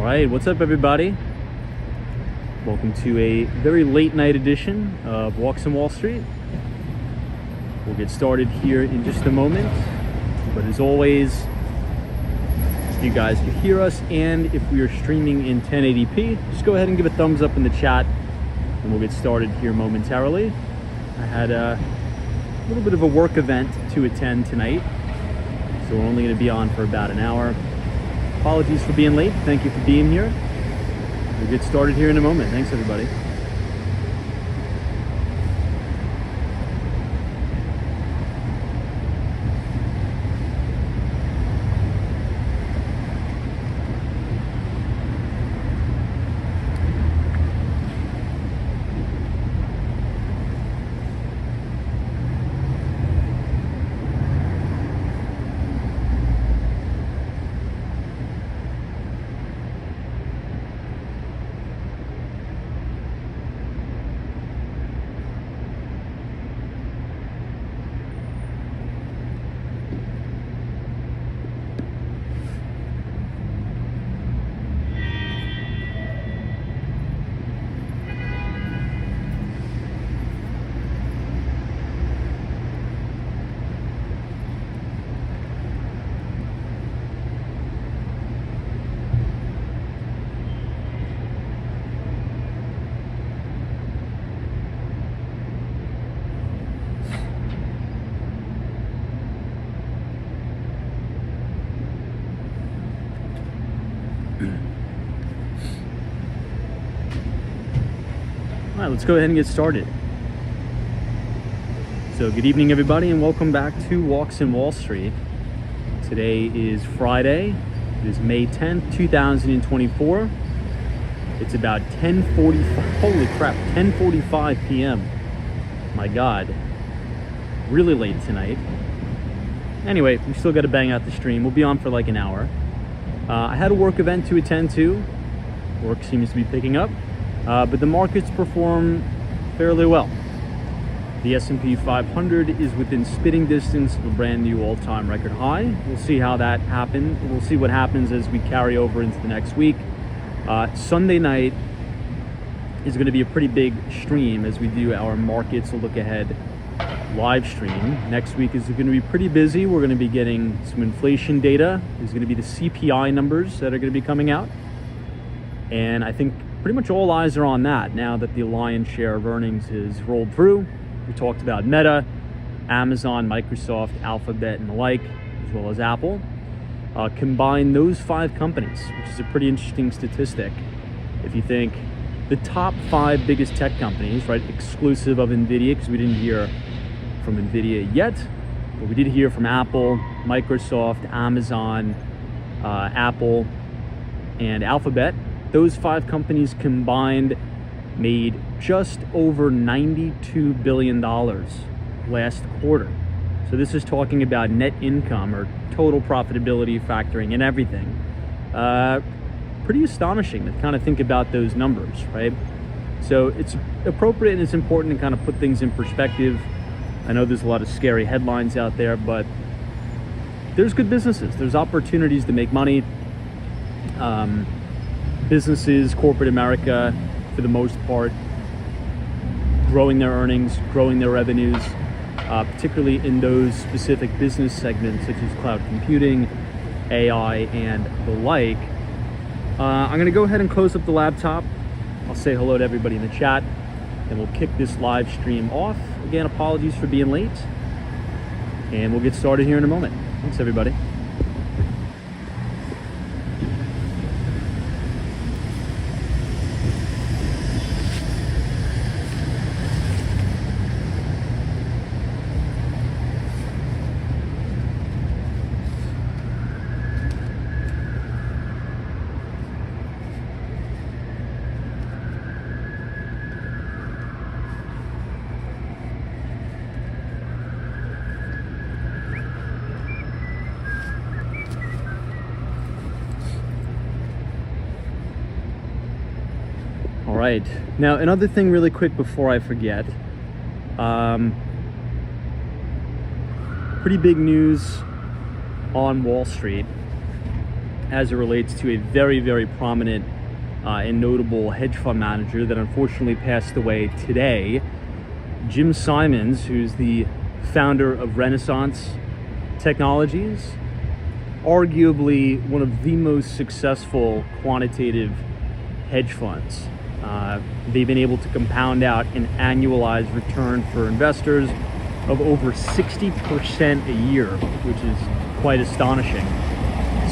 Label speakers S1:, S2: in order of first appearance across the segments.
S1: right, what's up everybody? Welcome to a very late night edition of Walks on Wall Street. We'll get started here in just a moment, but as always, if you guys can hear us and if we are streaming in 1080p, just go ahead and give a thumbs up in the chat and we'll get started here momentarily. I had a little bit of a work event to attend tonight, so we're only going to be on for about an hour. Apologies for being late. Thank you for being here. We'll get started here in a moment. Thanks, everybody. All right, let's go ahead and get started. So good evening everybody and welcome back to Walks on Wall Street. Today is Friday. It is May 10th, 2024. It's about 10:45, holy crap, 10:45 p.m. My God, really late tonight. Anyway, we still got to bang out the stream. We'll be on for like an hour. I had a work event to attend to. Work seems to be picking up. But the markets perform fairly well. The S&P 500 is within spitting distance of a brand new all-time record high. We'll see how that happens. We'll see what happens as we carry over into the next week. Sunday night is going to be a pretty big stream as we do our markets look ahead live stream. Next week is going to be pretty busy. We're going to be getting some inflation data. There's going to be the CPI numbers that are going to be coming out. And I think pretty much all eyes are on that now that the lion's share of earnings is rolled through. We talked about Meta, Amazon, Microsoft, Alphabet, and the like, as well as Apple. Combine those 5 companies, which is a pretty interesting statistic. If you think the top 5 biggest tech companies, right, exclusive of NVIDIA, because we didn't hear from NVIDIA yet, but we did hear from Apple, Microsoft, Amazon, Apple, and Alphabet. Those 5 companies combined made just over $92 billion last quarter. So this is talking about net income or total profitability factoring in everything. Pretty astonishing to kind of think about those numbers, right? So it's appropriate and it's important to kind of put things in perspective. I know there's a lot of scary headlines out there, but there's good businesses. There's opportunities to make money. Businesses, corporate America, for the most part, growing their earnings, growing their revenues, particularly in those specific business segments such as cloud computing, AI, and the like. I'm going to go ahead and close up the laptop. I'll say hello to everybody in the chat, and we'll kick this live stream off. Again, apologies for being late, and we'll get started here in a moment. Thanks, everybody. All right. Now, another thing really quick before I forget. Pretty big news on Wall Street. as it relates to a very, very prominent and notable hedge fund manager that unfortunately passed away today, Jim Simons, who's the founder of Renaissance Technologies, arguably one of the most successful quantitative hedge funds. They've been able to compound out an annualized return for investors of over 60% a year, which is quite astonishing.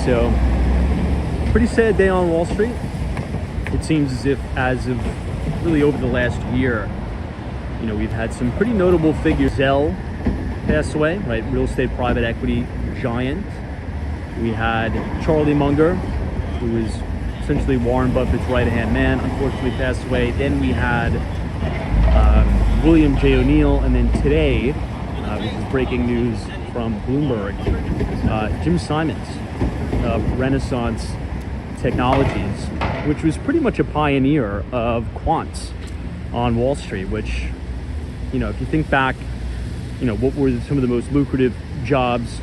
S1: So, pretty sad day on Wall Street. It seems as if, as of really over the last year, you know, we've had some pretty notable figures. Zell passed away, right? Real estate private equity giant. We had Charlie Munger, who was essentially Warren Buffett's right-hand man, unfortunately passed away. Then we had William J. O'Neill, and then today, which is breaking news from Bloomberg, Jim Simons of Renaissance Technologies, which was pretty much a pioneer of quants on Wall Street, which, you know, if you think back, you know, what were some of the most lucrative jobs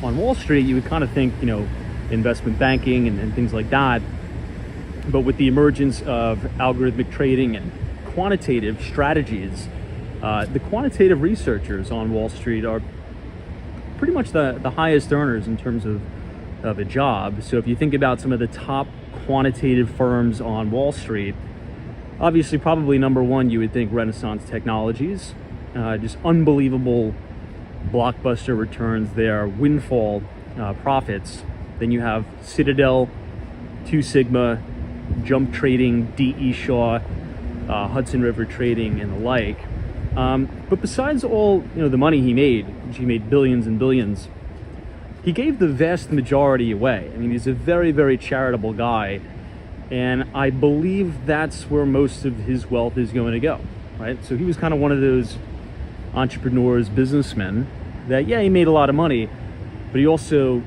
S1: on Wall Street, you would kind of think, you know, investment banking and things like that. But with the emergence of algorithmic trading and quantitative strategies, the quantitative researchers on Wall Street are pretty much the highest earners in terms of a job. So if you think about some of the top quantitative firms on Wall Street, obviously probably number one, you would think Renaissance Technologies, just unbelievable blockbuster returns there, windfall profits. Then you have Citadel, 2 Sigma, Jump Trading, D.E. Shaw, Hudson River Trading, and the like. But besides all, you know, the money he made, which he made billions and billions, he gave the vast majority away. I mean, he's a very, very charitable guy, and I believe that's where most of his wealth is going to go, right? So he was kind of one of those entrepreneurs, businessmen that, yeah, he made a lot of money, but he also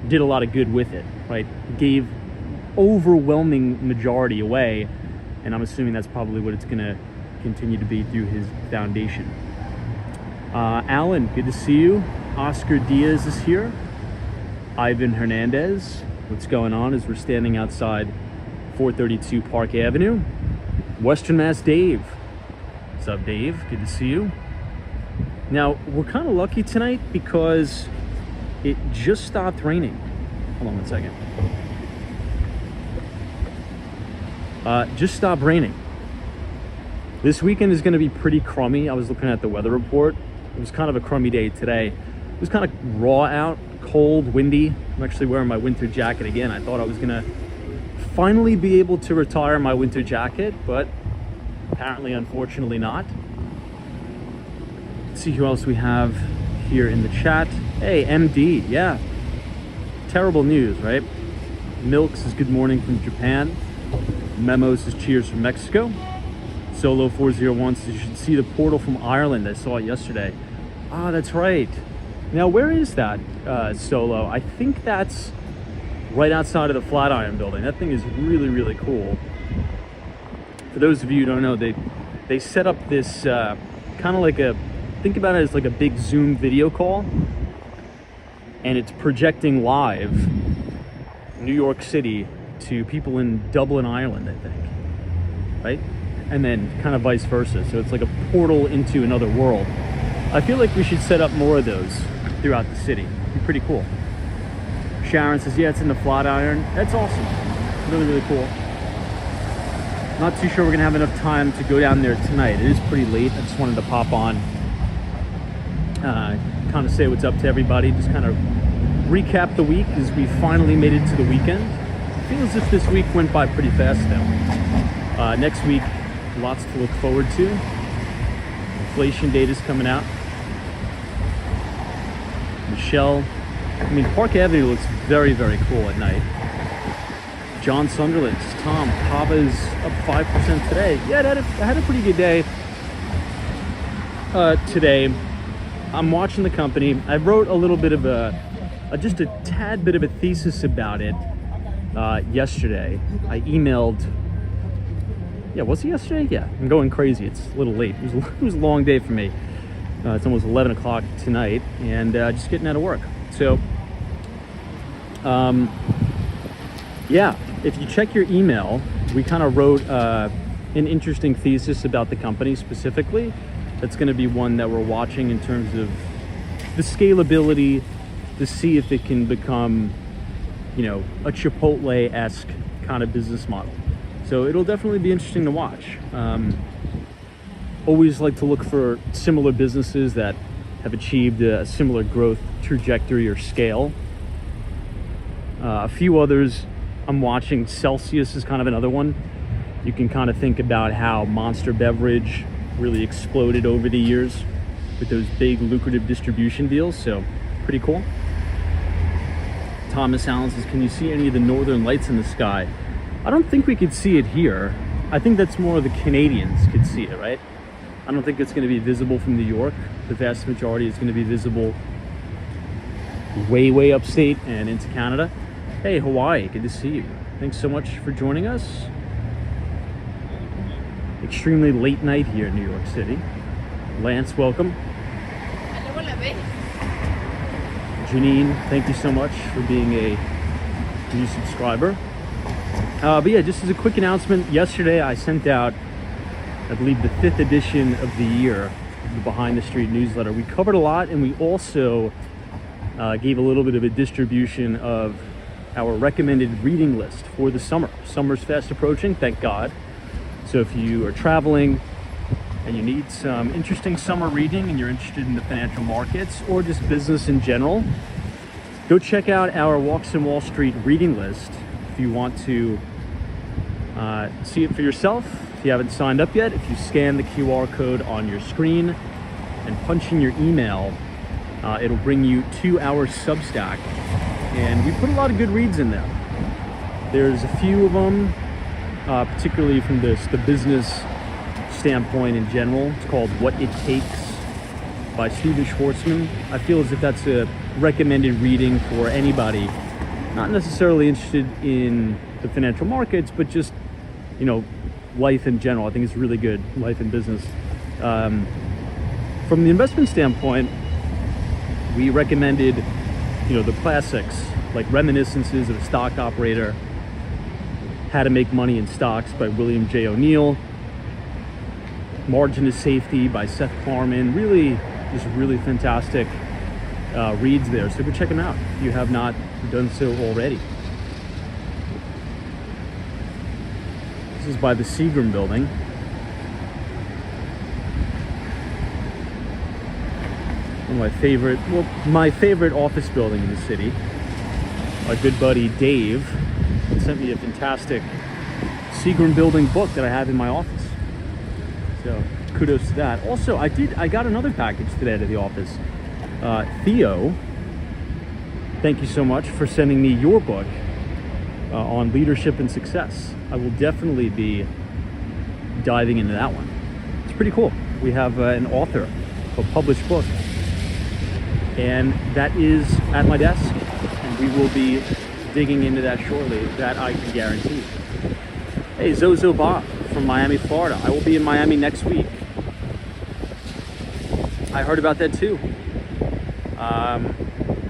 S1: did a lot of good with it, right? Gave overwhelming majority away, and I'm assuming that's probably what it's going to continue to be through his foundation. Alan, good to see you. Oscar Diaz is here. Ivan Hernandez, what's going on? As we're standing outside 432 Park Avenue. Western Mass Dave. What's up, Dave? Good to see you. Now, we're kind of lucky tonight because it just stopped raining. Hold on one second. Just stopped raining. This weekend is going to be pretty crummy. I was looking at the weather report. It was kind of a crummy day today. It was kind of raw out, cold, windy. I'm actually wearing my winter jacket again. I thought I was going to finally be able to retire my winter jacket, but apparently, unfortunately not. Let's see who else we have here in the chat. Hey, MD, yeah. Terrible news, right? Milk says good morning from Japan. Memo says cheers from Mexico. Solo 401 says you should see the portal from Ireland. I saw it yesterday. Ah, that's right. Now, where is that, Solo? I think that's right outside of the Flatiron building. That thing is really, really cool. For those of you who don't know, they set up this kind of like a, think about it as like a big Zoom video call, and it's projecting live New York City to people in Dublin, Ireland, I think, right? And then kind of vice versa. So it's like a portal into another world. I feel like we should set up more of those throughout the city. It'd be pretty cool. Sharon says, yeah, it's in the Flatiron. That's awesome. Really, really cool. Not too sure we're gonna have enough time to go down there tonight. It is pretty late. I just wanted to pop on, kind of say what's up to everybody, just kind of recap the week as we finally made it to the weekend. I feel as if this week went by pretty fast though. Next week, lots to look forward to. Inflation data's coming out. Michelle, I mean, Park Avenue looks very, very cool at night. John Sunderland, Tom, Papa's up 5% today. Yeah, I had a pretty good day today. I'm watching the company. I wrote a little bit of just a tad bit of a thesis about it yesterday. I emailed, yeah, was it yesterday? Yeah, I'm going crazy. It's a little late. It was a long day for me. It's almost 11 o'clock tonight, and just getting out of work. So Yeah, if you check your email, we kind of wrote an interesting thesis about the company specifically. That's going to be one that we're watching in terms of the scalability to see if it can become, you know, a Chipotle-esque kind of business model. So it'll definitely be interesting to watch. Always like to look for similar businesses that have achieved a similar growth trajectory or scale. A few others I'm watching. Celsius is kind of another one. You can kind of think about how Monster Beverage really exploded over the years with those big lucrative distribution deals. So pretty cool. Thomas Allen says, can you see any of the northern lights in the sky? I don't think we could see it here. I think that's more the Canadians could see it, right? I don't think it's going to be visible from New York. The vast majority is going to be visible way upstate and into Canada. Hey, Hawaii, good to see you. Thanks so much for joining us. Extremely late night here in New York City. Lance, welcome. Janine, thank you so much for being a new subscriber. But yeah, just as a quick announcement, yesterday I sent out, I believe, the 5th edition of the year of the Behind the Street newsletter. We covered a lot, and we also gave a little bit of a distribution of our recommended reading list for the summer. Summer's fast approaching, thank God. So if you are traveling and you need some interesting summer reading and you're interested in the financial markets or just business in general, go check out our Walks in Wall Street reading list if you want to see it for yourself. If you haven't signed up yet, if you scan the QR code on your screen and punch in your email, it'll bring you to our Substack. And we put a lot of good reads in there. There's a few of them, particularly from the business standpoint in general. It's called What It Takes by Steven Schwartzman. I feel as if that's a recommended reading for anybody, not necessarily interested in the financial markets, but just, you know, life in general. I think it's really good, life and business. From the investment standpoint, we recommended, you know, the classics like Reminiscences of a Stock Operator, How to Make Money in Stocks by William J. O'Neill, Margin of Safety by Seth Klarman. Really, just really fantastic reads there. So go check them out if you have not done so already. This is by the Seagram Building. One of my favorite office building in the city. My good buddy Dave sent me a fantastic Seagram Building book that I have in my office. So kudos to that. Also, I got another package today to the office. Theo, thank you so much for sending me your book on leadership and success. I will definitely be diving into that one. It's pretty cool. We have an author of a published book, and that is at my desk, and we will be digging into that shortly. That I can guarantee. Hey, Zozo Bob from Miami, Florida. I will be in Miami next week. I heard about that too.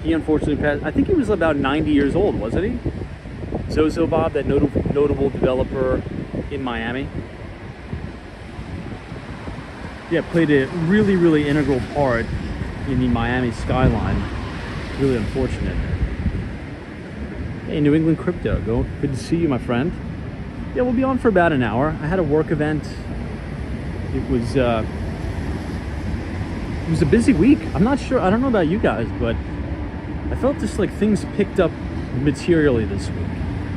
S1: He unfortunately passed. I think he was about 90 years old, wasn't he? Zozo Bob, that notable developer in Miami. Yeah, played a really integral part in the Miami skyline. Really unfortunate. Hey, New England Crypto, good to see you, my friend. Yeah, we'll be on for about an hour. I had a work event. It was a busy week. I'm not sure, I don't know about you guys, but I felt just like things picked up materially this week.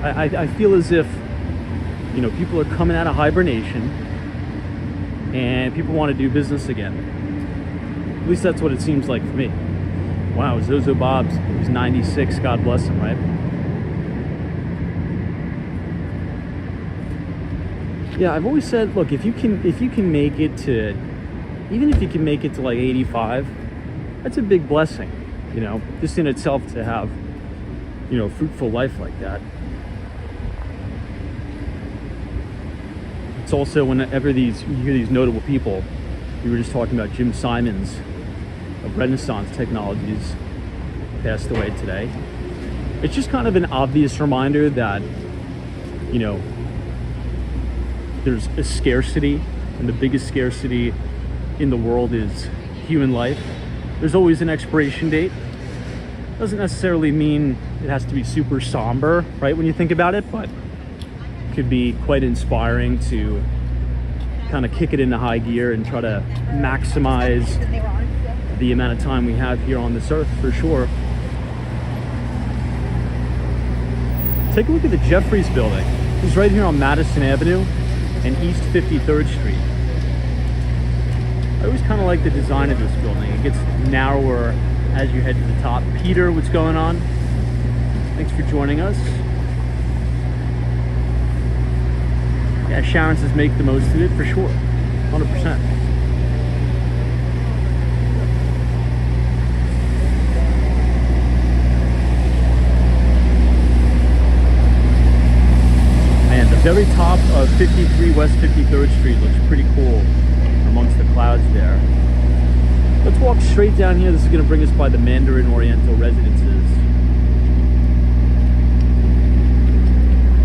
S1: I feel as if, you know, people are coming out of hibernation and people want to do business again. At least that's what it seems like for me. Wow, Zozo Bob's, he was 96, God bless him, right? Yeah, I've always said, look, if you can make it to, even if you can make it to like 85, that's a big blessing, you know, just in itself to have, you know, a fruitful life like that. It's also whenever you hear these notable people, we were just talking about Jim Simons of Renaissance Technologies, passed away today. it's just kind of an obvious reminder that, you know, there's a scarcity, and the biggest scarcity in the world is human life. There's always an expiration date. Doesn't necessarily mean it has to be super somber, right, when you think about it, but it could be quite inspiring to kind of kick it into high gear and try to maximize the amount of time we have here on this earth, for sure. Take a look at the Jeffries building. It's right here on Madison Avenue and East 53rd Street. I always kind of like the design of this building. It gets narrower as you head to the top. Peter, what's going on? Thanks for joining us. Yeah, Sharon says make the most of it, for sure. 100%. Man, the very top of 53 West 53rd Street looks pretty cool amongst the clouds there. Let's walk straight down here. This is going to bring us by the Mandarin Oriental Residences.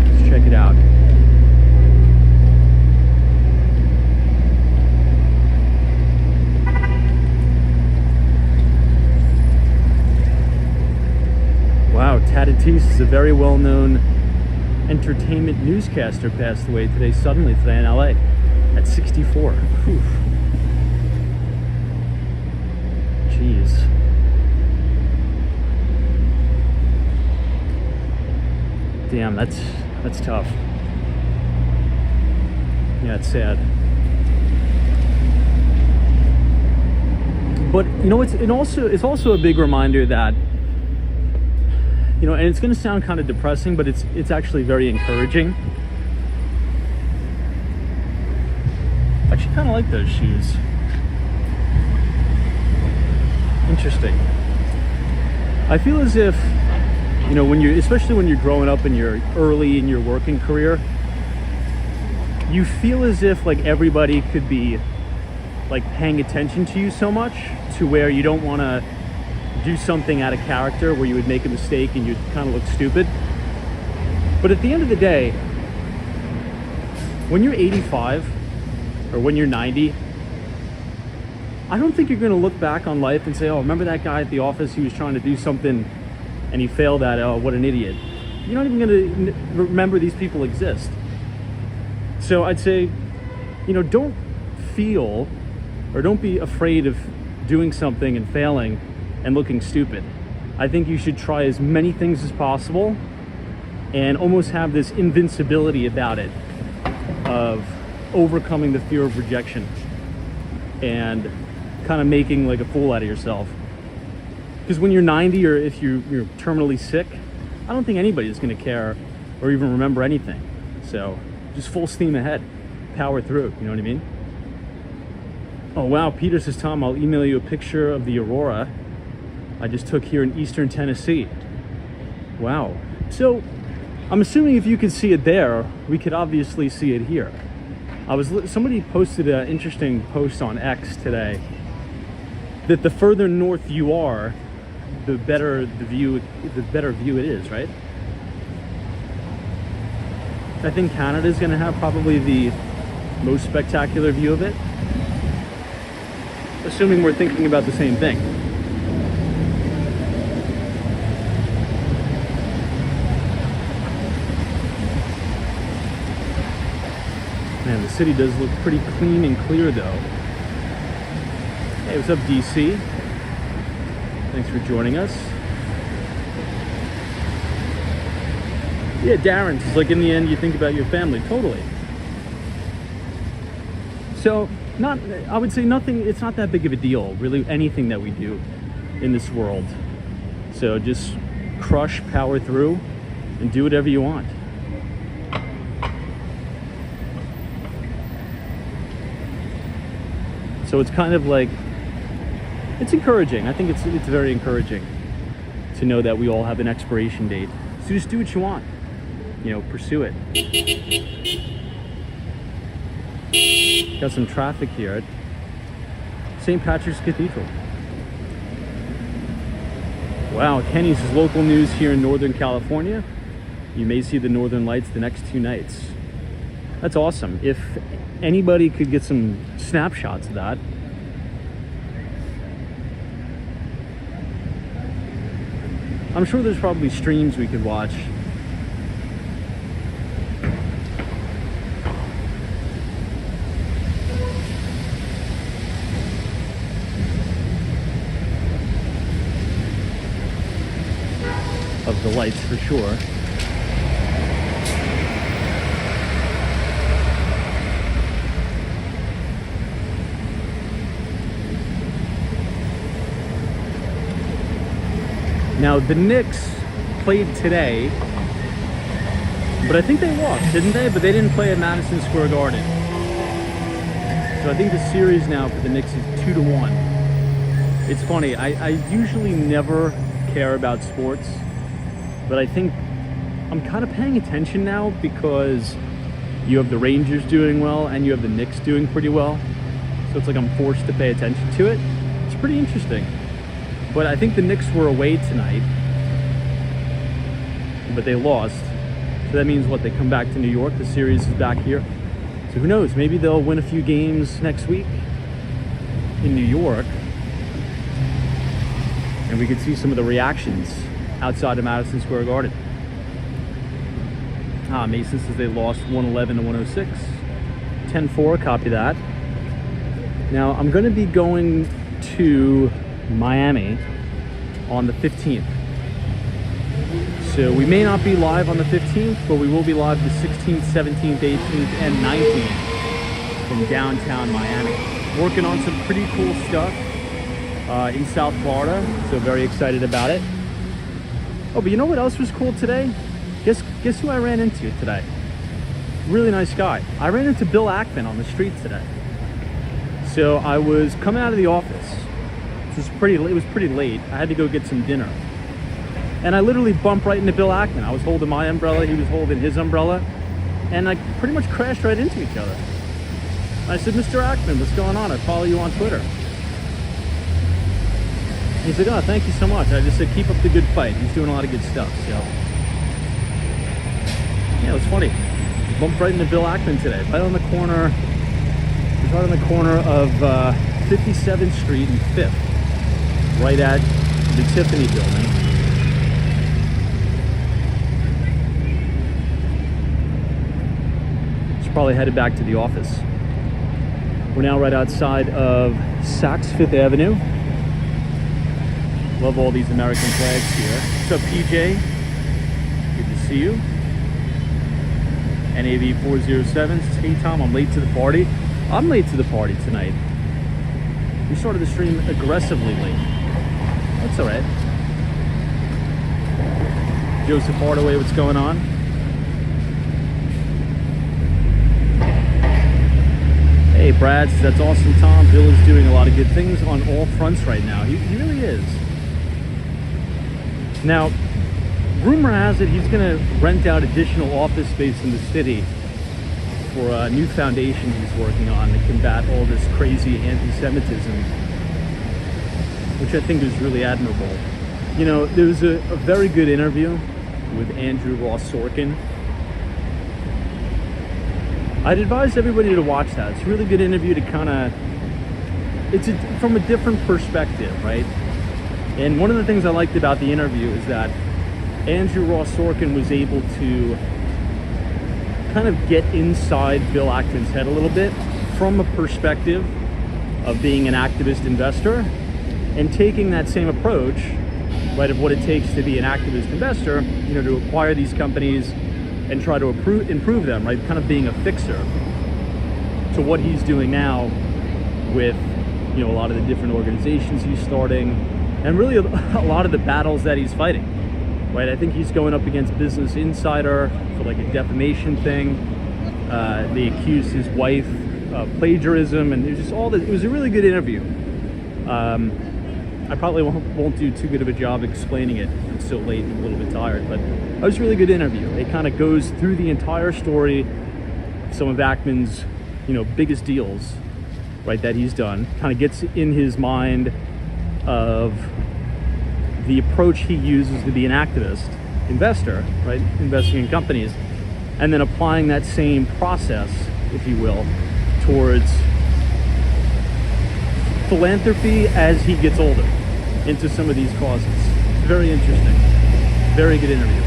S1: Let's check it out. Wow, Tatis is a very well-known entertainment newscaster, passed away today in LA at 64. Whew. Jeez. Damn, that's tough. Yeah, it's sad. But you know, it's also a big reminder that, you know, and it's going to sound kind of depressing, but it's actually very encouraging. I actually kind of like those shoes. Interesting. I feel as if, you know, especially when you're growing up and you're early in your working career, you feel as if like everybody could be like paying attention to you so much to where you don't want to do something out of character where you would make a mistake and you'd kind of look stupid. But at the end of the day, when you're 85 or when you're 90, I don't think you're going to look back on life and say, oh, remember that guy at the office, he was trying to do something and he failed at it, oh, what an idiot. You're not even going to remember these people exist. So I'd say, you know, don't feel or don't be afraid of doing something and failing and looking stupid. I think you should try as many things as possible and almost have this invincibility about it of overcoming the fear of rejection and kind of making like a fool out of yourself. Because when you're 90 or if you're terminally sick, I don't think anybody's going to care or even remember anything. So just full steam ahead, power through, you know what I mean? Oh wow, Peter says, Tom, I'll email you a picture of the aurora I just took here in eastern Tennessee. Wow. So I'm assuming if you could see it there, we could obviously see it here. Somebody posted an interesting post on X today that the further north you are, the better view it is, right? I think Canada is going to have probably the most spectacular view of it, assuming we're thinking about the same thing. Man, the city does look pretty clean and clear though. Hey, what's up, DC? Thanks for joining us. Yeah, Darren, it's like in the end you think about your family. Totally. So I would say nothing, it's not that big of a deal, really, anything that we do in this world. So just crush, power through, and do whatever you want. So it's kind of like, it's encouraging. I think it's very encouraging to know that we all have an expiration date. So just do what you want, you know, pursue it. Got some traffic here at St. Patrick's Cathedral. Wow, Kenny's is local news here in Northern California. You may see the Northern Lights the next 2 nights. That's awesome. If anybody could get some snapshots of that. I'm sure there's probably streams we could watch. Of the lights for sure. Now the Knicks played today, but I think they lost, didn't they? But they didn't play at Madison Square Garden. So I think the series now for the Knicks is 2-1. It's funny, I usually never care about sports, but I think I'm kind of paying attention now because you have the Rangers doing well and you have the Knicks doing pretty well. So it's like I'm forced to pay attention to it. It's pretty interesting. But I think the Knicks were away tonight, but they lost. So that means what? They come back to New York. The series is back here. So who knows? Maybe they'll win a few games next week in New York. And we could see some of the reactions outside of Madison Square Garden. Mason says they lost 111 to 106. 10-4, copy that. Now, I'm going to be going to Miami on the 15th. So we may not be live on the 15th, but we will be live the 16th, 17th, 18th, and 19th from downtown Miami. Working on some pretty cool stuff in South Florida, so very excited about it. Oh, but you know what else was cool today? Guess who I ran into today? Really nice guy. I ran into Bill Ackman on the street today. So I was coming out of the office. It was pretty late. I had to go get some dinner. And I literally bumped right into Bill Ackman. I was holding my umbrella, he was holding his umbrella, and I pretty much crashed right into each other. I said, Mr. Ackman, what's going on? I follow you on Twitter. He's like, oh, thank you so much. I just said, keep up the good fight. He's doing a lot of good stuff, so. Yeah, it was funny. Bumped right into Bill Ackman today, right on the corner of 57th Street and 5th, right at the Tiffany building. Probably headed back to the office. We're now right outside of Saks Fifth Avenue. Love all these American flags here. What's up, PJ? Good to see you. NAV 407 says, hey Tom, I'm late to the party. I'm late to the party tonight. We started the stream aggressively late. That's all right. Joseph Hardaway, what's going on? Hey Brad, that's awesome, Tom. Bill is doing a lot of good things on all fronts right now. He really is. Now, rumor has it he's going to rent out additional office space in the city for a new foundation he's working on to combat all this crazy anti-Semitism, which I think is really admirable. You know, there was a very good interview with Andrew Ross Sorkin. I'd advise everybody to watch that. It's a really good interview to kind of, from a different perspective, right? And one of the things I liked about the interview is that Andrew Ross Sorkin was able to kind of get inside Bill Ackman's head a little bit from a perspective of being an activist investor and taking that same approach, right, of what it takes to be an activist investor, you know, to acquire these companies and try to improve them, right? Kind of being a fixer to what he's doing now with, you know, a lot of the different organizations he's starting and really a lot of the battles that he's fighting, right? I think he's going up against Business Insider for like a defamation thing. They accused his wife of plagiarism, and there's just all this. It was a really good interview. I probably won't do too good of a job explaining it. It's so late and a little bit tired, but it was a really good interview. It kind of goes through the entire story, some of Ackman's, you know, biggest deals, right, that he's done. Kind of gets in his mind of the approach he uses to be an activist investor, right, investing in companies, and then applying that same process, if you will, towards philanthropy as he gets older into some of these causes. Very interesting. Very good interview.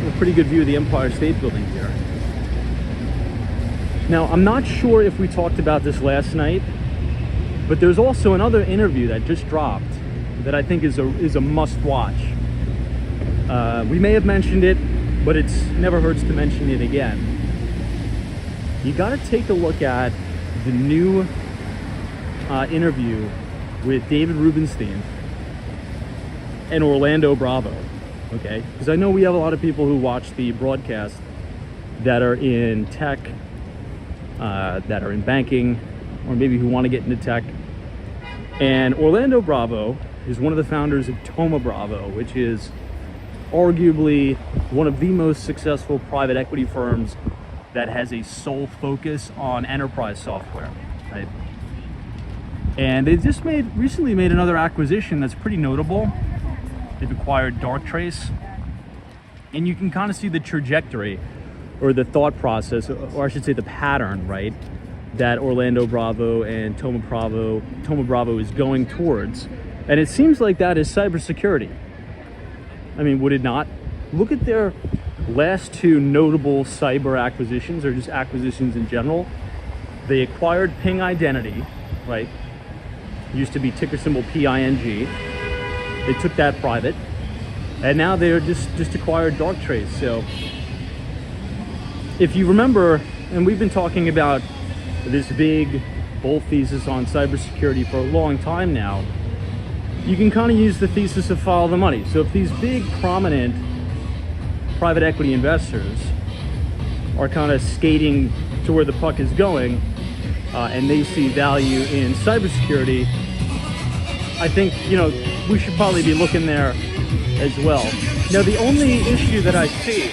S1: A pretty good view of the Empire State Building here. Now, I'm not sure if we talked about this last night, but there's also another interview that just dropped that I think is a must-watch. We may have mentioned it, but it's never hurts to mention it again. You got to take a look at the new interview with David Rubenstein and Orlando Bravo, okay? Because I know we have a lot of people who watch the broadcast that are in tech, that are in banking, or maybe who want to get into tech. And Orlando Bravo is one of the founders of Thoma Bravo, which is arguably one of the most successful private equity firms that has a sole focus on enterprise software, right? And they just recently made another acquisition that's pretty notable. They've acquired Darktrace, and you can kind of see the trajectory or the thought process, or I should say the pattern, right, that Orlando Bravo and Thoma Bravo is going towards. And it seems like that is cybersecurity. I mean, would it not? Look at their last two notable cyber acquisitions, or just acquisitions in general. They acquired Ping Identity, right? Used to be ticker symbol PING. They took that private, and now they're just acquired Darktrace. So if you remember, and we've been talking about this big bull thesis on cybersecurity for a long time now, you can kind of use the thesis of follow the money. So if these big prominent private equity investors are kind of skating to where the puck is going, and they see value in cybersecurity, I think, you know, we should probably be looking there as well. Now, the only issue that I see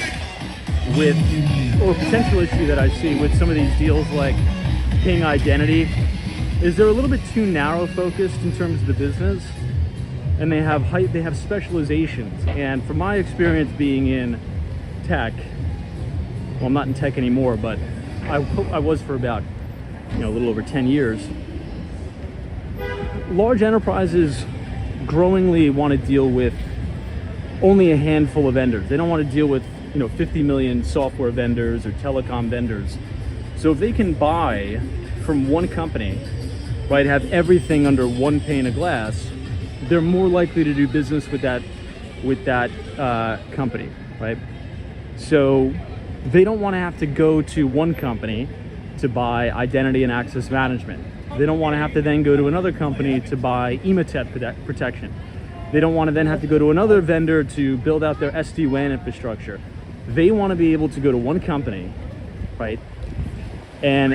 S1: with, or potential issue that I see with some of these deals like Ping Identity, is they're a little bit too narrow focused in terms of the business, and they have specializations. And from my experience being in tech, well, I'm not in tech anymore, but I was for about, you know, a little over 10 years. Large enterprises growingly want to deal with only a handful of vendors. They don't want to deal with, you know, 50 million software vendors or telecom vendors. So if they can buy from one company, right, have everything under one pane of glass, they're more likely to do business with that company, right? So they don't want to have to go to one company to buy identity and access management. They don't want to have to then go to another company to buy EMATET protection. They don't want to then have to go to another vendor to build out their SD-WAN infrastructure. They want to be able to go to one company, right, and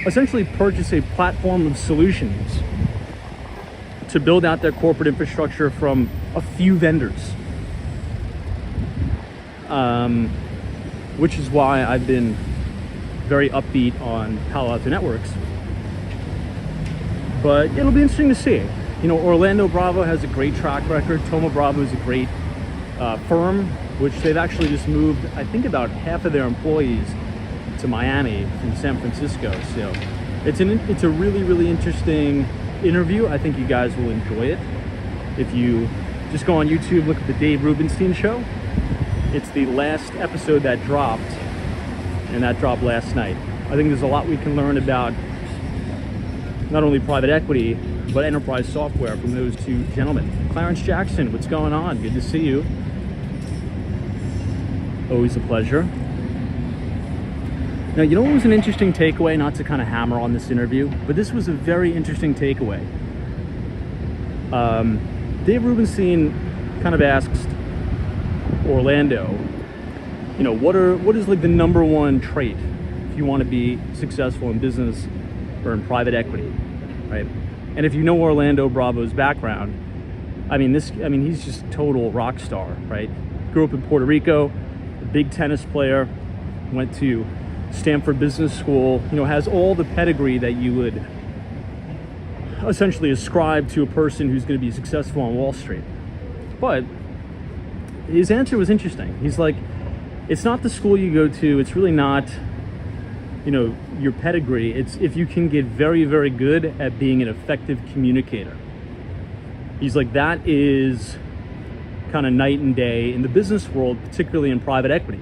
S1: essentially purchase a platform of solutions to build out their corporate infrastructure from a few vendors. Which is why I've been very upbeat on Palo Alto Networks. But it'll be interesting to see. You know, Orlando Bravo has a great track record. Thoma Bravo is a great firm, which they've actually just moved, I think, about half of their employees to Miami from San Francisco. So it's a really, really interesting interview. I think you guys will enjoy it. If you just go on YouTube, look at the Dave Rubenstein show. It's the last episode that dropped, and that dropped last night. I think there's a lot we can learn about not only private equity, but enterprise software from those two gentlemen. Clarence Jackson, what's going on? Good to see you. Always a pleasure. Now, you know what was an interesting takeaway? Not to kind of hammer on this interview, but this was a very interesting takeaway. Dave Rubenstein kind of asks Orlando, you know, what is like the number one trait if you want to be successful in business or in private equity, right? And if you know Orlando Bravo's background, I mean, he's just a total rock star, right? Grew up in Puerto Rico, a big tennis player, went to Stanford Business School, you know, has all the pedigree that you would essentially ascribe to a person who's going to be successful on Wall Street. But his answer was interesting. He's like, it's not the school you go to. It's really not, your pedigree. It's if you can get very, very good at being an effective communicator. He's like, that is kind of night and day in the business world, particularly in private equity,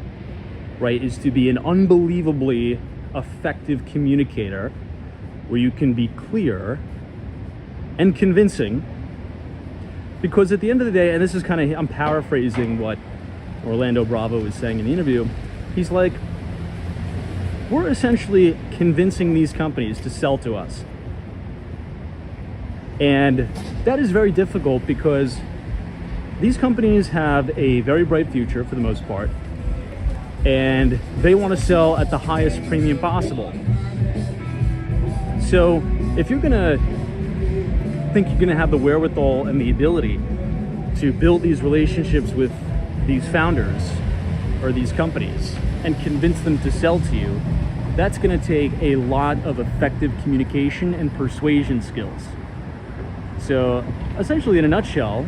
S1: right? Is to be an unbelievably effective communicator where you can be clear and convincing. Because at the end of the day, and this is kind of, I'm paraphrasing what Orlando Bravo was saying in the interview, he's like, we're essentially convincing these companies to sell to us. And that is very difficult because these companies have a very bright future for the most part, and they want to sell at the highest premium possible. So if you're gonna think you're gonna have the wherewithal and the ability to build these relationships with these founders or these companies and convince them to sell to you, that's gonna take a lot of effective communication and persuasion skills. So essentially, in a nutshell,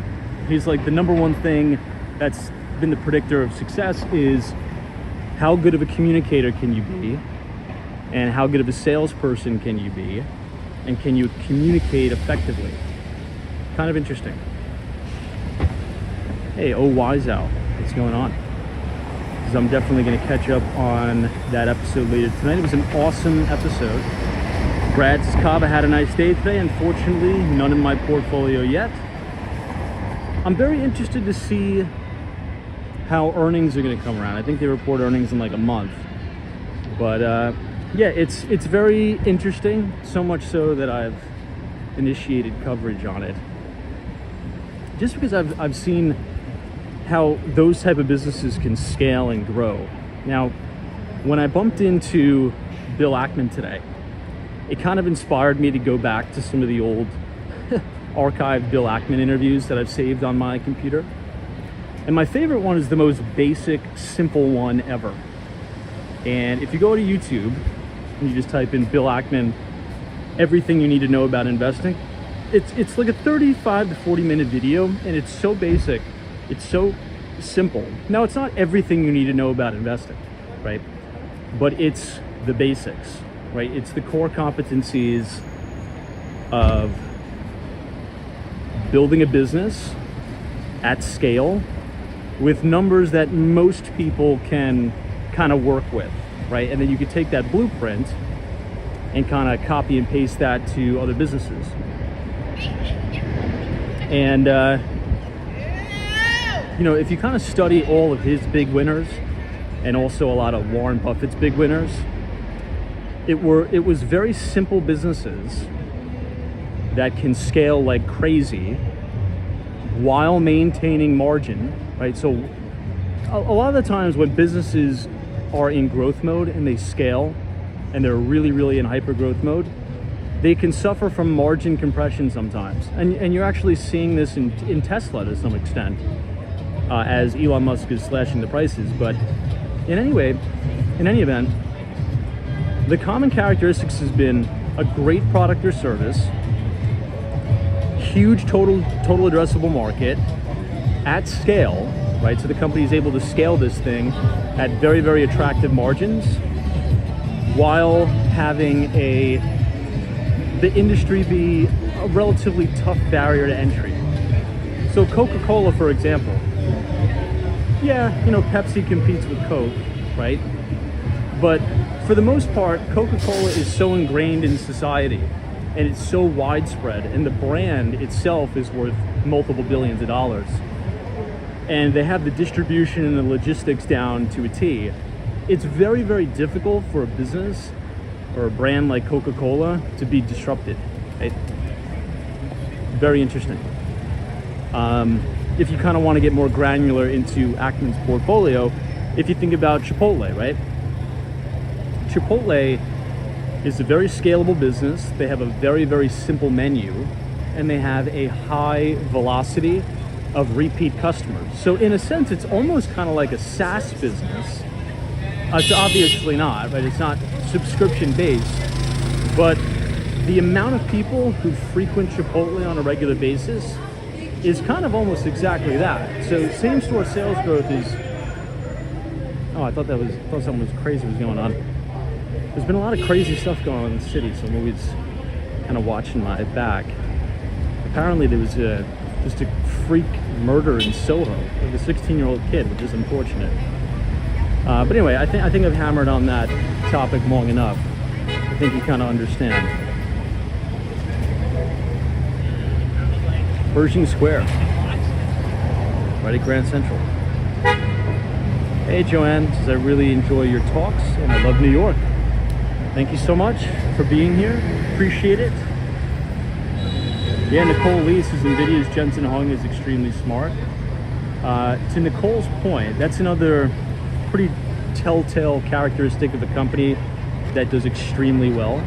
S1: he's like, the number one thing that's been the predictor of success is how good of a communicator can you be, and how good of a salesperson can you be, and can you communicate effectively. Kind of interesting. Hey, Wiseout, what's going on? Because I'm definitely going to catch up on that episode later tonight. It was an awesome episode. Brad Cava had a nice day today. Unfortunately, none in my portfolio yet. I'm very interested to see how earnings are going to come around. I think they report earnings in like a month. But yeah, it's very interesting. So much so that I've initiated coverage on it. Just because I've seen how those type of businesses can scale and grow. Now, when I bumped into Bill Ackman today, it kind of inspired me to go back to some of the old archived Bill Ackman interviews that I've saved on my computer. And my favorite one is the most basic, simple one ever. And if you go to YouTube and you just type in Bill Ackman, everything you need to know about investing, it's like a 35 to 40 minute video, and it's so basic, it's so simple. Now, it's not everything you need to know about investing, right? But it's the basics, right? It's the core competencies of building a business at scale with numbers that most people can kind of work with, right? And then you could take that blueprint and kind of copy and paste that to other businesses. And if you kind of study all of his big winners and also a lot of Warren Buffett's big winners, it was very simple businesses that can scale like crazy while maintaining margin, right? So a lot of the times when businesses are in growth mode and they scale and they're really, really in hyper growth mode, they can suffer from margin compression sometimes. And you're actually seeing this in Tesla to some extent, as Elon Musk is slashing the prices. But in any event, the common characteristics has been a great product or service, huge total addressable market at scale, right? So the company is able to scale this thing at very, very attractive margins while having the industry be a relatively tough barrier to entry. So Coca-Cola, for example, Pepsi competes with Coke, right? But for the most part, Coca-Cola is so ingrained in society and it's so widespread, and the brand itself is worth multiple billions of dollars. And they have the distribution and the logistics down to a T. It's very, very difficult for a business or a brand like Coca-Cola to be disrupted, right? Very interesting. If you kind of want to get more granular into Ackman's portfolio, if you think about Chipotle, right? Chipotle is a very scalable business. They have a very, very simple menu, and they have a high velocity of repeat customers. So in a sense, it's almost kind of like a SaaS business. It's obviously not, right? It's not subscription based, but the amount of people who frequent Chipotle on a regular basis is kind of almost exactly that. So same store sales growth is, oh, I thought something was crazy was going on. There's been a lot of crazy stuff going on in the city, so I'm always kind of watching my back. Apparently there was just a freak murder in Soho of a 16-year-old kid, which is unfortunate. But anyway, I think I've hammered on that topic long enough. I think you kind of understand. Pershing Square, right at Grand Central. Hey Joanne, says I really enjoy your talks and I love New York. Thank you so much for being here. Appreciate it. Yeah, Nicole Lee says NVIDIA's Jensen Huang is extremely smart. To Nicole's point, that's another pretty telltale characteristic of a company that does extremely well.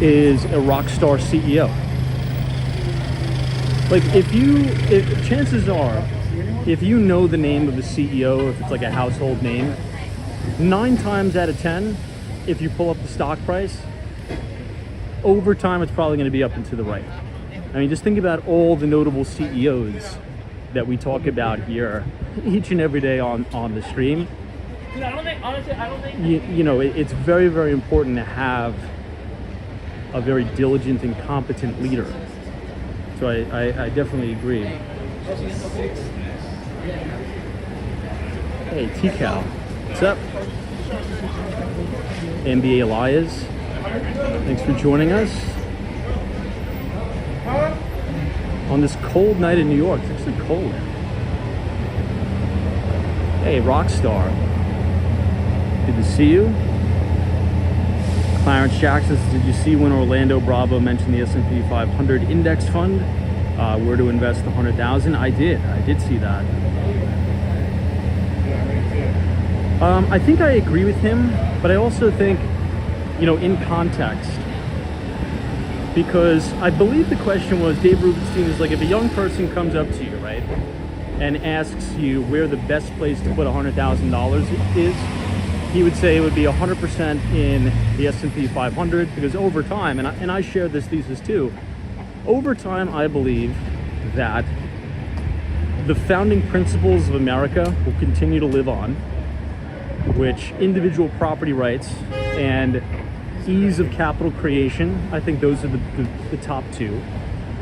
S1: Is a rock star CEO. Like chances are, if you know the name of the CEO, if it's like a household name, 9 times out of 10, if you pull up the stock price, over time it's probably going to be up and to the right. I mean, just think about all the notable CEOs that we talk about here each and every day on the stream.
S2: Dude, honestly, I don't think
S1: you know, it's very, very important to have a very diligent and competent leader. So I definitely agree. Hey, T-Cal, what's up? NBA Elias, thanks for joining us on this cold night in New York. It's actually cold. Hey, Rockstar, good to see you. Clarence Jackson says, did you see when Orlando Bravo mentioned the S&P 500 index fund, where to invest the $100,000? I did see that. I think I agree with him, but I also think, you know, in context, because I believe the question was, Dave Rubenstein is like, if a young person comes up to you, right, and asks you where the best place to put $100,000 is, he would say it would be 100% in the S&P 500, because over time, and I share this thesis too, over time I believe that the founding principles of America will continue to live on, which individual property rights and ease of capital creation, I think those are the top two,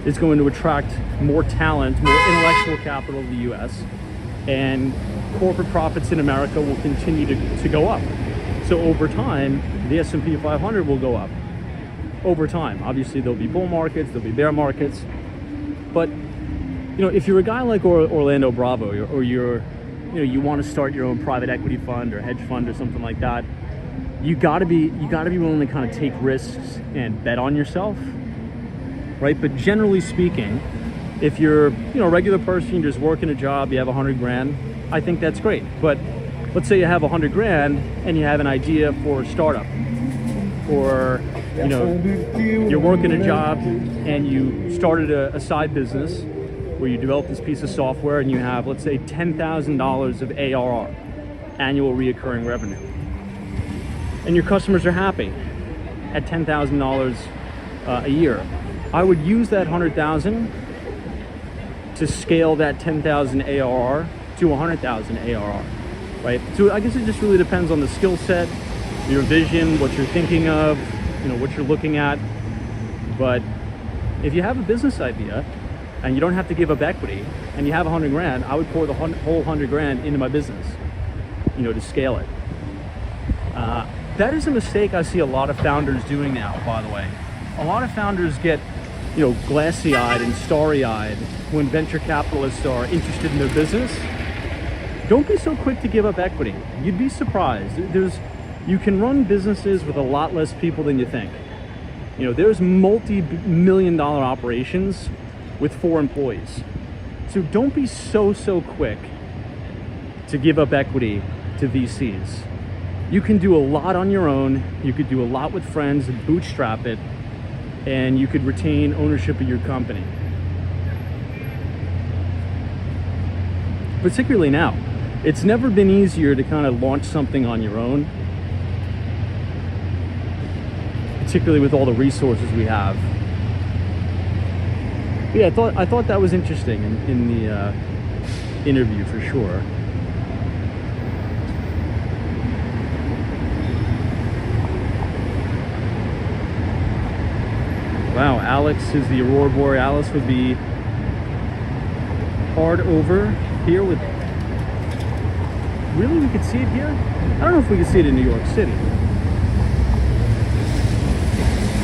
S1: is going to attract more talent, more intellectual capital to the US, and corporate profits in America will continue to go up. So over time, the S&P 500 will go up. Over time, obviously there'll be bull markets, there'll be bear markets, but you know, if you're a guy like Orlando Bravo, or you want to start your own private equity fund or hedge fund or something like that, you got to be willing to kind of take risks and bet on yourself, right? But generally speaking, if you're a regular person, you're just working a job, you have 100 grand, I think that's great. But let's say you have 100 grand and you have an idea for a startup, or you're working a job and you started a side business where you developed this piece of software and you have, let's say, $10,000 of ARR, annual reoccurring revenue, and your customers are happy at $10,000 a year. I would use that 100,000 to scale that 10,000 ARR to 100,000 ARR, right? So I guess it just really depends on the skill set, your vision, what you're thinking of, what you're looking at. But if you have a business idea and you don't have to give up equity and you have 100 grand, I would pour the whole 100 grand into my business, to scale it. That is a mistake I see a lot of founders doing now, by the way. A lot of founders get, glassy-eyed and starry-eyed when venture capitalists are interested in their business. Don't be so quick to give up equity. You'd be surprised. You can run businesses with a lot less people than you think. There's multi-million-dollar operations with 4 employees. So don't be so quick to give up equity to VCs. You can do a lot on your own. You could do a lot with friends and bootstrap it, and you could retain ownership of your company. Particularly now. It's never been easier to kind of launch something on your own. particularly with all the resources we have. But yeah, I thought that was interesting in the interview for sure. Wow, Alex says the Aurora Borealis would be hard over here with... Really? We could see it here? I don't know if we could see it in New York City.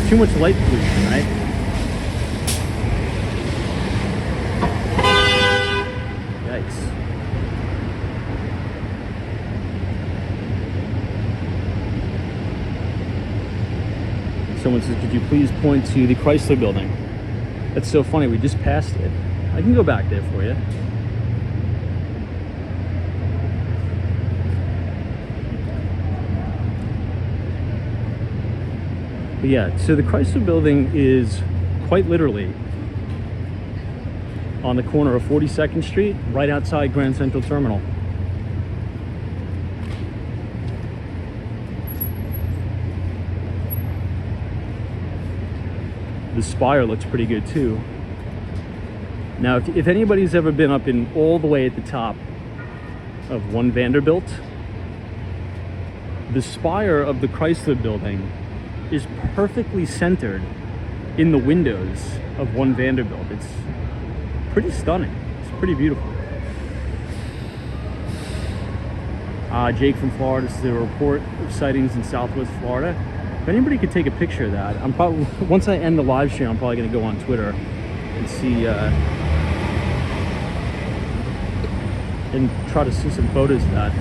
S1: Too much light pollution, right? Yikes. Someone says, could you please point to the Chrysler building? That's so funny, we just passed it. I can go back there for you. But yeah, so the Chrysler building is quite literally on the corner of 42nd Street, right outside Grand Central Terminal. The spire looks pretty good too. Now, if anybody's ever been up in all the way at the top of One Vanderbilt, the spire of the Chrysler building is perfectly centered in the windows of One Vanderbilt. It's pretty stunning. It's pretty beautiful. Jake from Florida, this is a report of sightings in Southwest Florida. If anybody could take a picture of that, I'm probably, once I end the live stream, I'm probably going to go on Twitter and see, and try to see some photos of that.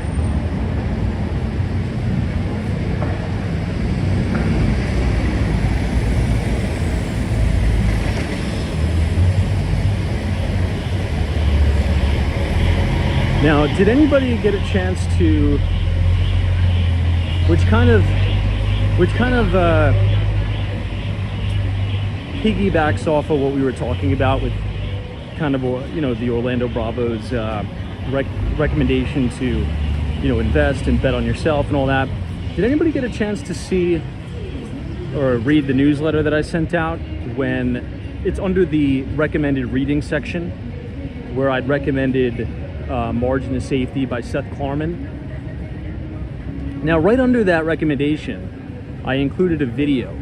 S1: Now, did anybody get a chance to, which kind of piggybacks off of what we were talking about with kind of, you know, the Orlando Bravo's recommendation to, you know, invest and bet on yourself and all that. Did anybody get a chance to see or read the newsletter that I sent out when it's under the recommended reading section, where I'd recommended Margin of Safety by Seth Klarman? Now, right under that recommendation, I included a video.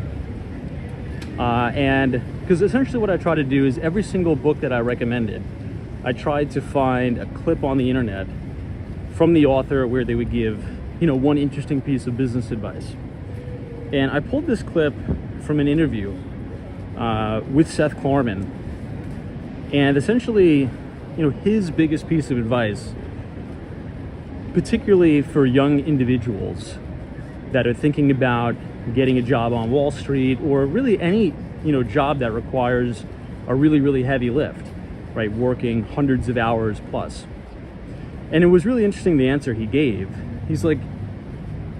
S1: And because essentially what I try to do is every single book that I recommended, I tried to find a clip on the internet from the author where they would give, you know, one interesting piece of business advice. And I pulled this clip from an interview with Seth Klarman. And essentially, you know, his biggest piece of advice, particularly for young individuals that are thinking about getting a job on Wall Street, or really any, you know, job that requires a really, really heavy lift, right? Working hundreds of hours plus. And it was really interesting, the answer he gave. He's like,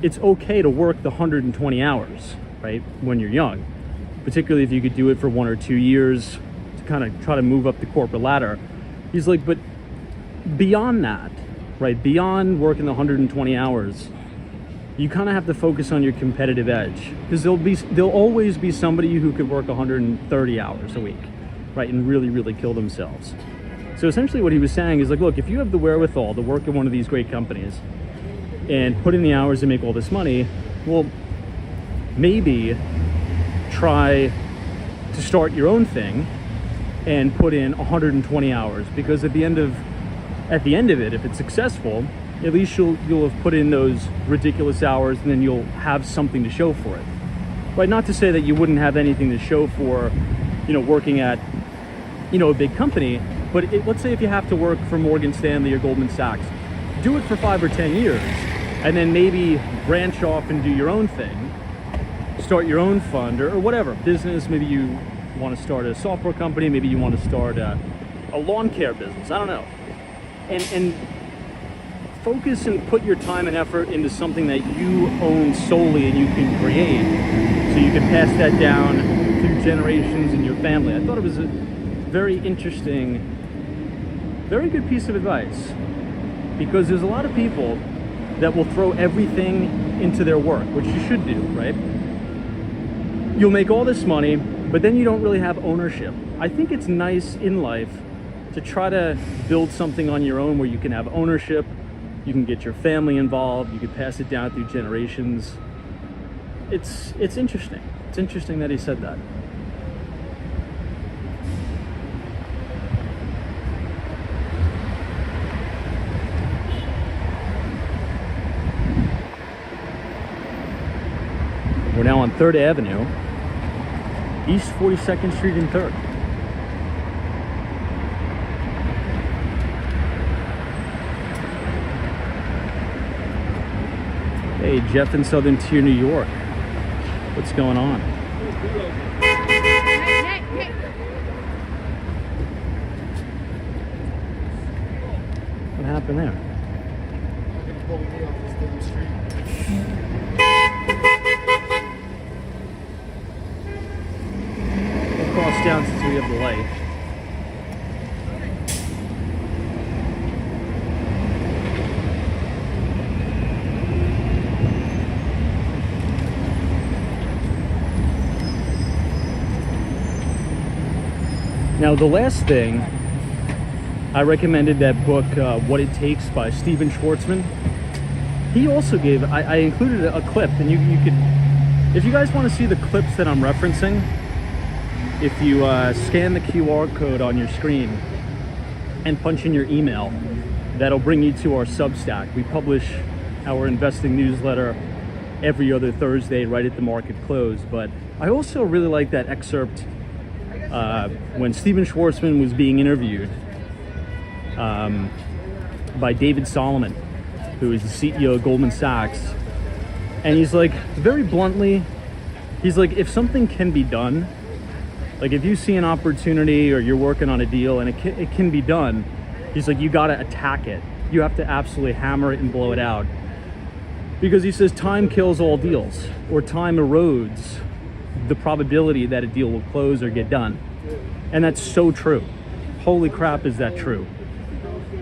S1: it's okay to work the 120 hours, right? When you're young, particularly if you could do it for 1 or 2 years to kind of try to move up the corporate ladder. He's like, but beyond that, right? Beyond working the 120 hours, you kind of have to focus on your competitive edge, because there'll always be somebody who could work 130 hours a week, right? And really, really kill themselves. So essentially what he was saying is like, look, if you have the wherewithal to work at one of these great companies and put in the hours and make all this money, well, maybe try to start your own thing and put in 120 hours, because at the end of it, if it's successful, at least you'll have put in those ridiculous hours, and then you'll have something to show for it. Right? Not to say that you wouldn't have anything to show for, you know, working at, you know, a big company, but let's say if you have to work for Morgan Stanley or Goldman Sachs, do it for 5 or 10 years, and then maybe branch off and do your own thing, start your own fund or whatever, business. Maybe you want to start a software company, maybe you want to start a lawn care business, I don't know. And focus and put your time and effort into something that you own solely and you can create, so you can pass that down through generations in your family. I thought it was a very interesting, very good piece of advice, because there's a lot of people that will throw everything into their work, which you should do, right? you'll make all this money, but then you don't really have ownership. I think it's nice in life to try to build something on your own where you can have ownership, you can get your family involved, you can pass it down through generations. It's interesting. It's interesting that he said that. We're now on 3rd Avenue, East 42nd Street and 3rd. Hey, Jeff in Southern Tier, New York. What's going on? What happened there? We'll cross down since we have the light. Now, the last thing, I recommended that book, What It Takes by Stephen Schwartzman. He also gave, I included a clip, and you could, if you guys want to see the clips that I'm referencing, if you scan the QR code on your screen and punch in your email, that'll bring you to our Substack. We publish our investing newsletter every other Thursday right at the market close. But I also really like that excerpt when Stephen Schwartzman was being interviewed by David Solomon, who is the CEO of Goldman Sachs. And he's like, very bluntly, he's like, if something can be done, like if you see an opportunity or you're working on a deal and it can be done, he's like, you got to attack it. You have to absolutely hammer it and blow it out. Because he says time kills all deals, or time erodes the probability that a deal will close or get done. And that's so true. Holy crap, is that true?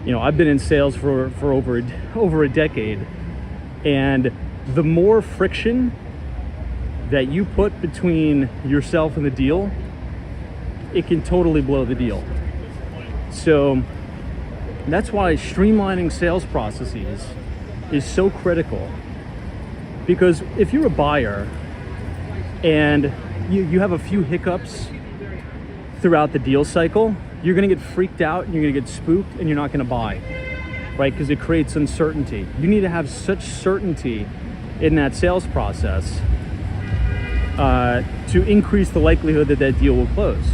S1: You know, I've been in sales for over a decade, and the more friction that you put between yourself and the deal, it can totally blow the deal. So that's why streamlining sales processes is so critical. Because if you're a buyer and you have a few hiccups throughout the deal cycle, you're gonna get freaked out and you're gonna get spooked and you're not gonna buy, right? Because it creates uncertainty. You need to have such certainty in that sales process to increase the likelihood that that deal will close.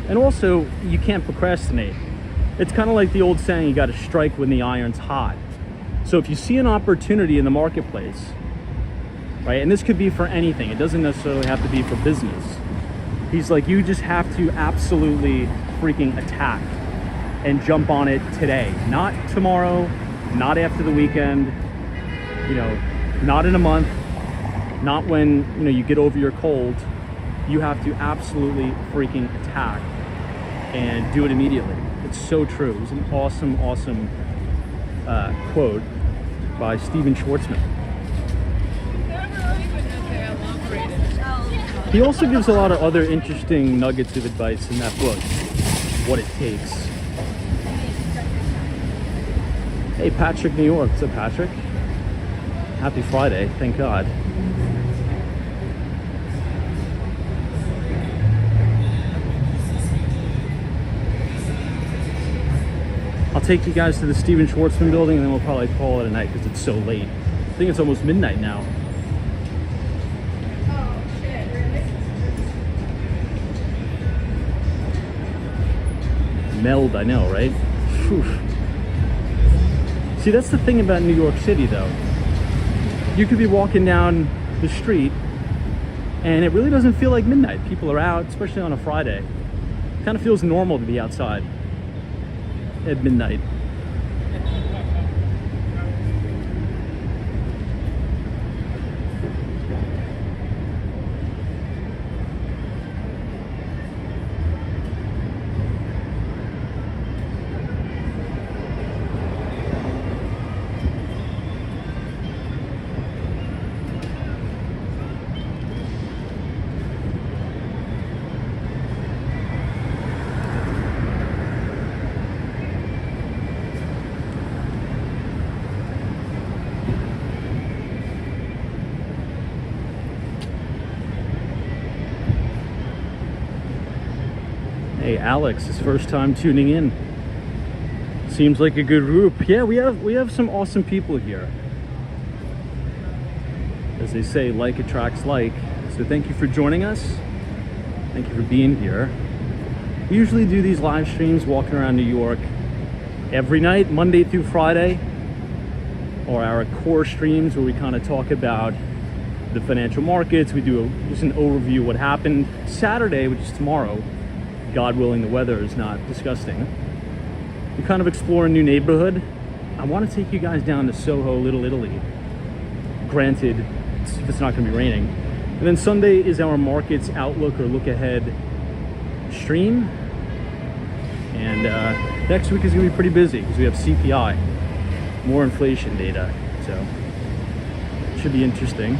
S1: And also, you can't procrastinate. It's kind of like the old saying, you gotta strike when the iron's hot. So if you see an opportunity in the marketplace, right, and this could be for anything, it doesn't necessarily have to be for business. He's like, you just have to absolutely freaking attack and jump on it today. Not tomorrow, not after the weekend, you know, not in a month, not when, you know, you get over your cold. You have to absolutely freaking attack and do it immediately. It's so true. It was an awesome, awesome quote by Stephen Schwartzman. He also gives a lot of other interesting nuggets of advice in that book, What It Takes. Hey, Patrick, New York. What's up, Patrick? Happy Friday, thank God. I'll take you guys to the Stephen Schwartzman building and then we'll probably call it a night because it's so late. I think it's almost midnight now. Meld, I know, right? Whew. See, that's the thing about New York City, though. You could be walking down the street and it really doesn't feel like midnight. People are out, especially on a Friday. It kind of feels normal to be outside at midnight. Hey, Alex, his first time tuning in. Seems like a good group. Yeah, we have some awesome people here. As they say, like attracts like. So thank you for joining us. Thank you for being here. We usually do these live streams walking around New York every night, Monday through Friday, or our core streams where we kind of talk about the financial markets. We do just an overview of what happened. Saturday, which is tomorrow, God willing the weather is not disgusting, we kind of explore a new neighborhood. I want to take you guys down to Soho, Little Italy. Granted, it's not going to be raining. And then Sunday is our markets outlook or look ahead stream. And next week is going to be pretty busy because we have CPI, more inflation data. So it should be interesting.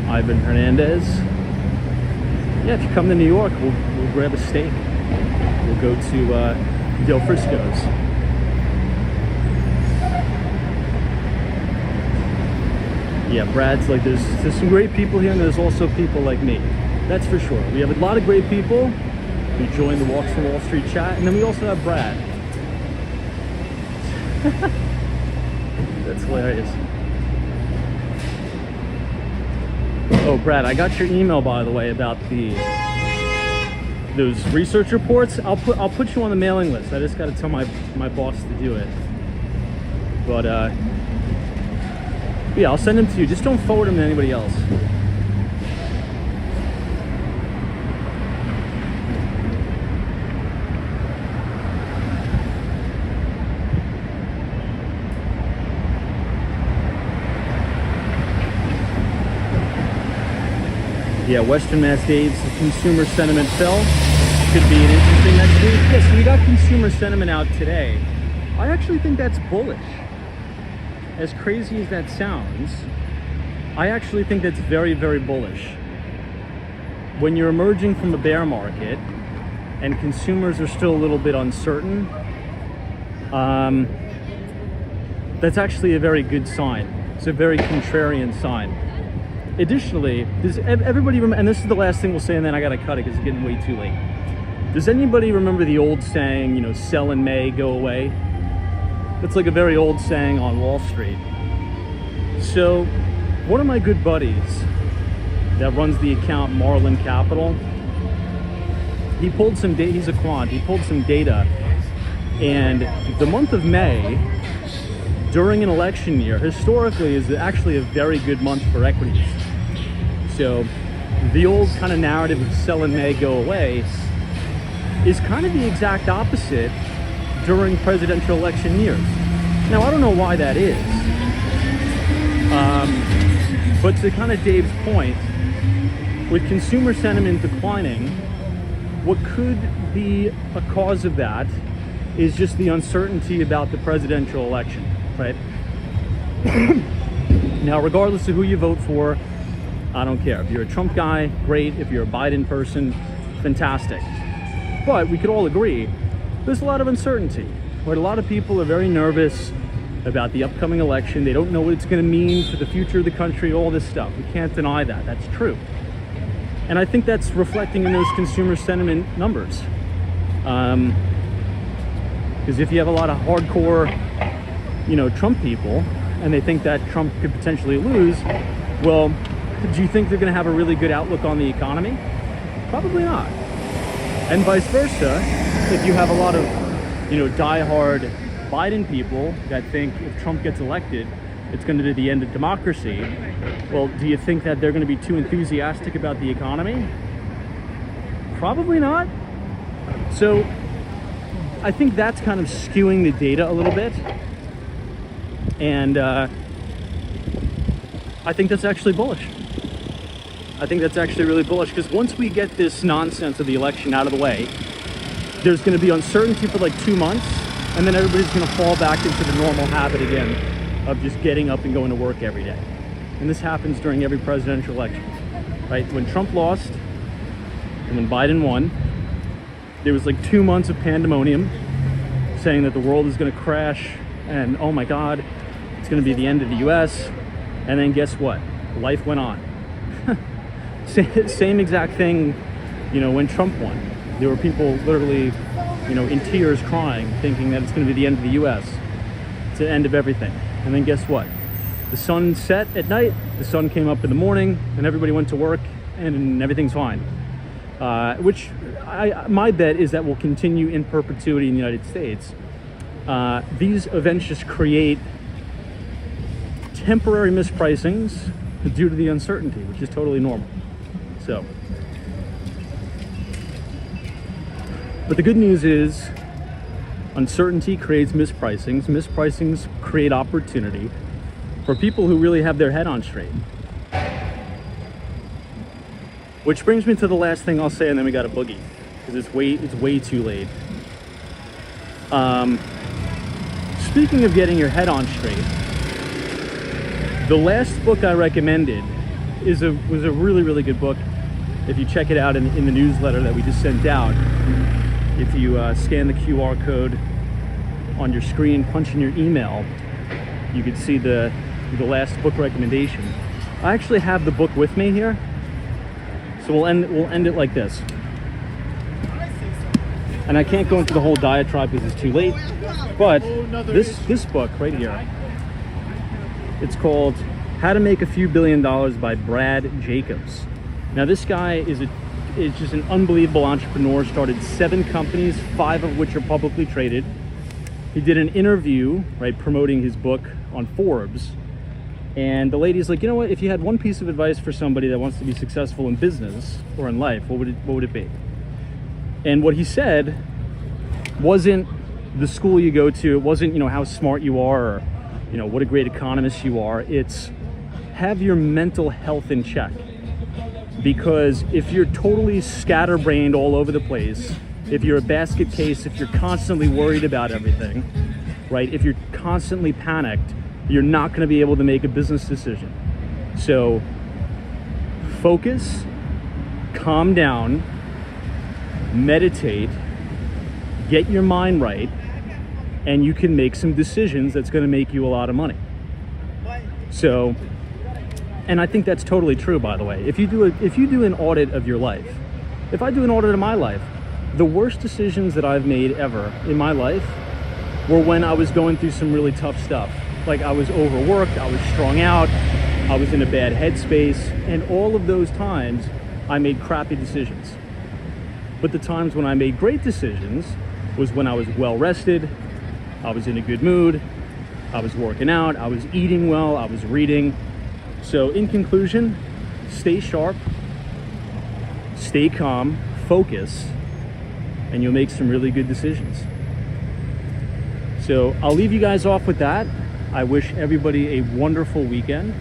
S1: Ivan Hernandez. Yeah, if you come to New York, we'll grab a steak. We'll go to Del Frisco's. Yeah, Brad's like, there's some great people here, and there's also people like me. That's for sure. We have a lot of great people who join the Walks from Wall Street chat, and then we also have Brad. That's hilarious. Oh, Brad, I got your email, by the way, about those research reports. I'll put you on the mailing list. I just got to tell my boss to do it. But yeah, I'll send them to you. Just don't forward them to anybody else. Yeah, Western Mass Dave's consumer sentiment fell. Could be an interesting next week. Yeah, so we got consumer sentiment out today. I actually think that's bullish. As crazy as that sounds, I actually think that's very, very bullish. When you're emerging from a bear market and consumers are still a little bit uncertain, that's actually a very good sign. It's a very contrarian sign. Additionally, does everybody remember, and this is the last thing we'll say, and then I gotta cut it because it's getting way too late. Does anybody remember the old saying, you know, sell in May, go away? It's like a very old saying on Wall Street. So, one of my good buddies that runs the account Marlin Capital, he pulled some data, he's a quant, he pulled some data, and the month of May, during an election year, historically is actually a very good month for equities. So the old kind of narrative of sell in May, go away is kind of the exact opposite during presidential election years. Now, I don't know why that is. But to kind of Dave's point, with consumer sentiment declining, what could be a cause of that is just the uncertainty about the presidential election. Right? Now, regardless of who you vote for, I don't care. If you're a Trump guy, great. If you're a Biden person, fantastic. But we could all agree, there's a lot of uncertainty. Right? A lot of people are very nervous about the upcoming election. They don't know what it's going to mean for the future of the country, all this stuff. We can't deny that. That's true. And I think that's reflecting in those consumer sentiment numbers. Because if you have a lot of hardcore, you know, Trump people, and they think that Trump could potentially lose, well, do you think they're going to have a really good outlook on the economy? Probably not. And vice versa, if you have a lot of, you know, diehard Biden people that think if Trump gets elected, it's going to be the end of democracy, well, do you think that they're going to be too enthusiastic about the economy? Probably not. So I think that's kind of skewing the data a little bit. And I think that's actually bullish. I think that's actually really bullish, because once we get this nonsense of the election out of the way, there's going to be uncertainty for like 2 months, and then everybody's going to fall back into the normal habit again of just getting up and going to work every day. And this happens during every presidential election, right? When Trump lost and when Biden won, there was like 2 months of pandemonium saying that the world is going to crash and, oh my God, going to be the end of the US. And then guess what? Life went on. Same exact thing, when Trump won. There were people literally, in tears crying, thinking that it's going to be the end of the US. It's the end of everything. And then guess what? The sun set at night, the sun came up in the morning, and everybody went to work, and everything's fine. Which my bet is that will continue in perpetuity in the United States. These events just create temporary mispricings due to the uncertainty, which is totally normal. So, but the good news is uncertainty creates mispricings. Mispricings create opportunity for people who really have their head on straight. Which brings me to the last thing I'll say, and then we got a boogie, because it's way too late. Speaking of getting your head on straight, the last book I recommended was a really good book. If you check it out in the newsletter that we just sent out, if you scan the QR code on your screen, punch in your email, you can see the last book recommendation. I actually have the book with me here, so we'll end it like this. And I can't go into the whole diatribe because it's too late, but this book right here, it's called How to Make a Few $Billion by Brad Jacobs. Now this guy is just an unbelievable entrepreneur, started 7 companies, 5 of which are publicly traded. He did an interview, right, promoting his book on Forbes. And the lady's like, you know what, if you had one piece of advice for somebody that wants to be successful in business or in life, what would it be? And what he said wasn't the school you go to, it wasn't, how smart you are, or, what a great economist you are. It's have your mental health in check. Because if you're totally scatterbrained all over the place, if you're a basket case, if you're constantly worried about everything, right? If you're constantly panicked, you're not going to be able to make a business decision. So focus, calm down, meditate, get your mind right, and you can make some decisions that's going to make you a lot of money. So, and I think that's totally true, by the way. If you do an audit of your life, if I do an audit of my life, the worst decisions that I've made ever in my life were when I was going through some really tough stuff. Like I was overworked, I was strung out, I was in a bad headspace, and all of those times I made crappy decisions. But the times when I made great decisions was when I was well rested, I was in a good mood, I was working out, I was eating well, I was reading. So in conclusion, stay sharp, stay calm, focus, and you'll make some really good decisions. So I'll leave you guys off with that. I wish everybody a wonderful weekend.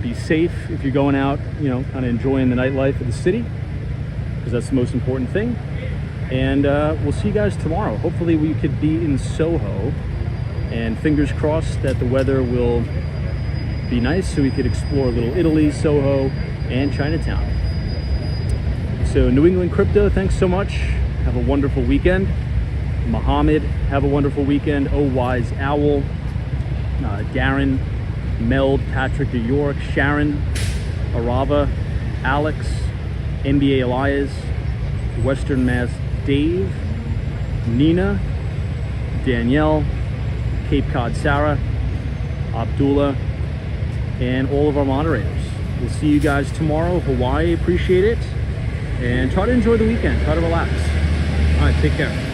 S1: Be safe if you're going out, kind of enjoying the nightlife of the city, because that's the most important thing. And we'll see you guys tomorrow. Hopefully we could be in Soho, and fingers crossed that the weather will be nice so we could explore Little Italy, Soho, and Chinatown. So New England Crypto, thanks so much. Have a wonderful weekend. Mohammed, have a wonderful weekend. Oh Wise Owl, Darren, Meld, Patrick New York, Sharon, Arava, Alex, NBA Elias, Western Mass Dave, Nina, Danielle, Cape Cod Sarah, Abdullah, and all of our moderators. We'll see you guys tomorrow. Hawaii, appreciate it. And try to enjoy the weekend. Try to relax. All right, take care.